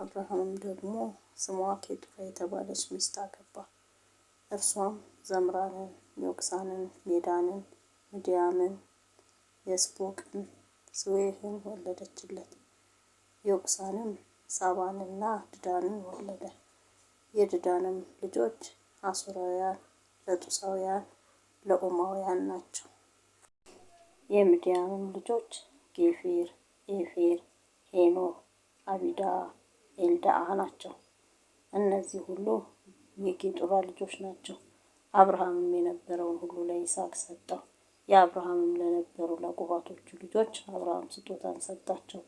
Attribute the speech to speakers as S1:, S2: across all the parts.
S1: አብርሃምም ደግሞ ስሟ ኬጡራ የተባለች ሚስት አገባ። እርሷም ዘምራንን፣ ዮቅሳንን፣ ሜዳንን፣ ምድያምን፣ የስቦቅን፣ ስዌህን ወለደችለት። ዮቅሳንም ሳባንና ድዳንን ወለደ። የድዳንም ልጆች አሶራውያን፣ ለጡሳውያን፣ ለኡማውያን ናቸው። የምድያምም ልጆች ጌፌር፣ ኤፌር፣ ሄኖክ፣ አቢዳ፣ ኤልዳአ ናቸው። እነዚህ ሁሉ የኬጡራ ልጆች ናቸው። አብርሃምም የነበረውን ሁሉ ለይስሐቅ ሰጠው። የአብርሃምም ለነበሩ ለቁባቶቹ ልጆች አብርሃም ስጦታን ሰጣቸው።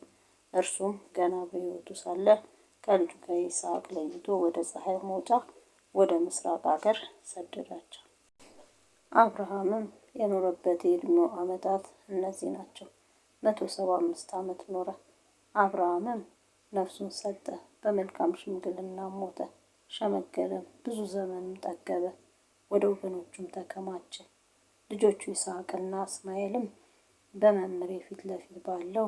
S1: እርሱም ገና በሕይወቱ ሳለ ከልጁ ከይስሐቅ ለይቶ ወደ ፀሐይ መውጫ ወደ ምስራቅ አገር ሰደዳቸው። አብርሃምም የኖረበት የዕድሜው ዓመታት እነዚህ ናቸው። 175 ዓመት ኖረ። አብርሃምም ነፍሱን ሰጠ፣ በመልካም ሽምግልና ሞተ። ሸመገለም፣ ብዙ ዘመንም ጠገበ፣ ወደ ወገኖቹም ተከማቸ። ልጆቹ ይስሐቅና እስማኤልም በመምሬ ፊት ለፊት ባለው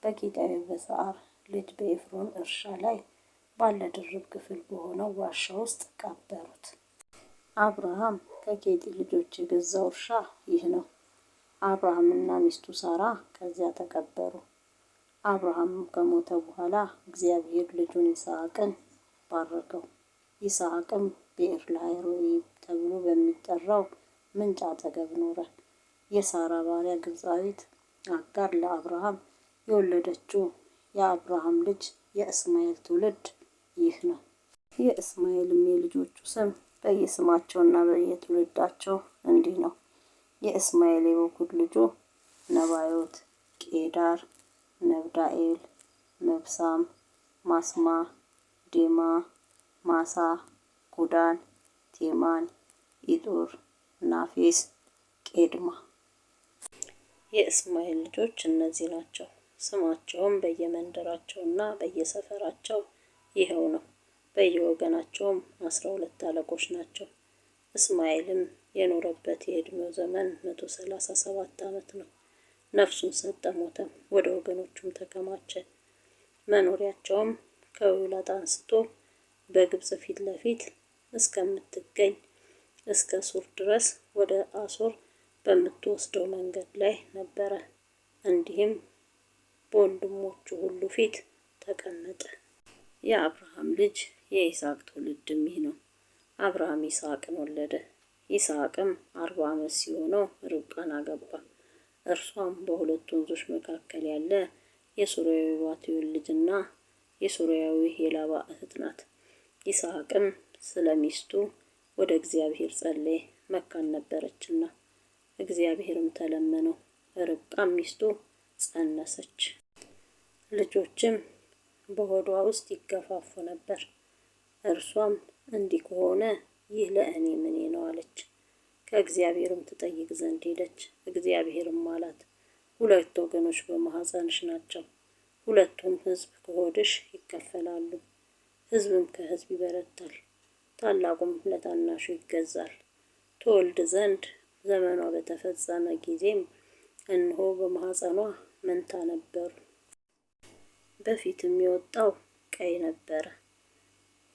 S1: በኬጢያዊ በሰዓር ልጅ በኤፍሮን እርሻ ላይ ባለ ድርብ ክፍል በሆነው ዋሻ ውስጥ ቀበሩት። አብርሃም ከኬጢ ልጆች የገዛው እርሻ ይህ ነው። አብርሃምና ሚስቱ ሳራ ከዚያ ተቀበሩ። አብርሃምም ከሞተ በኋላ እግዚአብሔር ልጁን ይስሐቅን ባረከው። ይስሐቅም ብኤርለሃይሮኢ ተብሎ በሚጠራው ምንጭ አጠገብ ኖረ። የሳራ ባሪያ ግብፃዊት አጋር ለአብርሃም የወለደችው የአብርሃም ልጅ የእስማኤል ትውልድ ይህ ነው። የእስማኤልም የልጆቹ ስም በየስማቸውና በየትውልዳቸው እንዲህ ነው። የእስማኤል የበኩር ልጁ ነባዮት፣ ቄዳር፣ ነብዳኤል፣ መብሳም፣ ማስማ፣ ዴማ፣ ማሳ፣ ኩዳን፣ ቴማን፣ ኢጡር፣ ናፌስ፣ ቄድማ። የእስማኤል ልጆች እነዚህ ናቸው። ስማቸውም በየመንደራቸውና በየሰፈራቸው ይኸው ነው። በየወገናቸውም 12 አለቆች ናቸው። እስማኤልም የኖረበት የዕድሜው ዘመን 137 ዓመት ነው። ነፍሱን ሰጠ፣ ሞተም፣ ወደ ወገኖቹም ተከማቸ። መኖሪያቸውም ከውላጥ አንስቶ በግብፅ ፊት ለፊት እስከምትገኝ እስከ ሱር ድረስ ወደ አሶር በምትወስደው መንገድ ላይ ነበረ። እንዲህም በወንድሞቹ ሁሉ ፊት ተቀመጠ። የአብርሃም ልጅ የይስሐቅ ትውልድም ይህ ነው። አብርሃም ይስሐቅን ወለደ። ይስሐቅም 40 ዓመት ሲሆነው ርብቃን አገባ። እርሷም በሁለት ወንዞች መካከል ያለ የሶርያዊ ባቱኤል ልጅና የሶርያዊ የላባ እህት ናት። ይስሐቅም ስለ ሚስቱ ወደ እግዚአብሔር ጸለየ፣ መካን ነበረችና። እግዚአብሔርም ተለመነው። ርብቃም ሚስቱ ጸነሰች። ልጆችም በሆዷ ውስጥ ይገፋፉ ነበር። እርሷም እንዲህ ከሆነ ይህ ለእኔ ምኔ ነው አለች። ከእግዚአብሔርም ትጠይቅ ዘንድ ሄደች። እግዚአብሔርም አላት፣ 2 ወገኖች በማኅፀንሽ ናቸው፣ 2ቱም ሕዝብ ከሆድሽ ይከፈላሉ። ሕዝብም ከሕዝብ ይበረታል፣ ታላቁም ለታናሹ ይገዛል። ትወልድ ዘንድ ዘመኗ በተፈጸመ ጊዜም እነሆ በማኅፀኗ መንታ ነበሩ። በፊትም የወጣው ቀይ ነበረ፣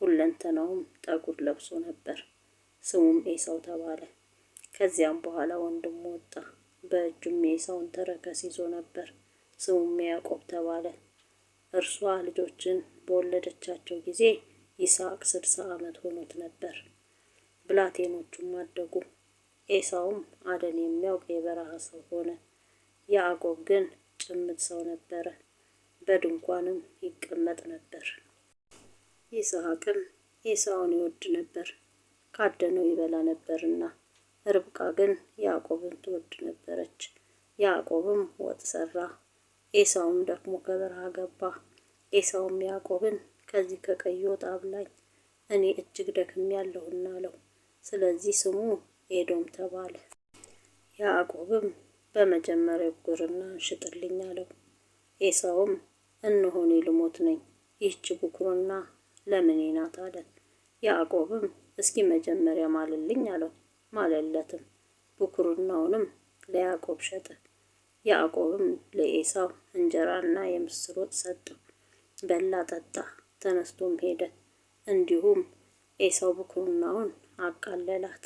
S1: ሁለንተናውም ጠጉር ለብሶ ነበር። ስሙም ኤሳው ተባለ። ከዚያም በኋላ ወንድሙ ወጣ፣ በእጁም የኤሳውን ተረከዝ ይዞ ነበር። ስሙም ያዕቆብ ተባለ። እርሷ ልጆችን በወለደቻቸው ጊዜ ይስሐቅ 60 ዓመት ሆኖት ነበር። ብላቴኖቹም አደጉ። ኤሳውም አደን የሚያውቅ የበረሃ ሰው ሆነ። ያዕቆብ ግን ጭምት ሰው ነበረ፣ በድንኳንም ይቀመጥ ነበር። ይስሐቅም ኤሳውን ይወድ ነበር፣ ካደነው ይበላ ነበርና። ርብቃ ግን ያዕቆብን ትወድ ነበረች። ያዕቆብም ወጥ ሰራ፣ ኤሳውም ደግሞ ከበረሃ ገባ። ኤሳውም ያዕቆብን ከዚህ ከቀይ ወጥ አብላኝ፣ እኔ እጅግ ደክሜያለሁና አለው። ስለዚህ ስሙ ኤዶም ተባለ። ያዕቆብም በመጀመሪያው ብኩርናህን ሽጥልኝ አለው። ኤሳውም እነሆ እኔ ልሞት ነኝ፣ ይህች ብኩርና ለምኔ ናት አለ። ያዕቆብም እስኪ መጀመሪያ ማልልኝ አለው። ማለለትም፣ ብኩርናውንም ለያዕቆብ ሸጠ። ያዕቆብም ለኤሳው እንጀራና የምስር ወጥ ሰጠው። በላ ጠጣ፣ ተነስቶም ሄደ። እንዲሁም ኤሳው ብኩርናውን አቃለላት።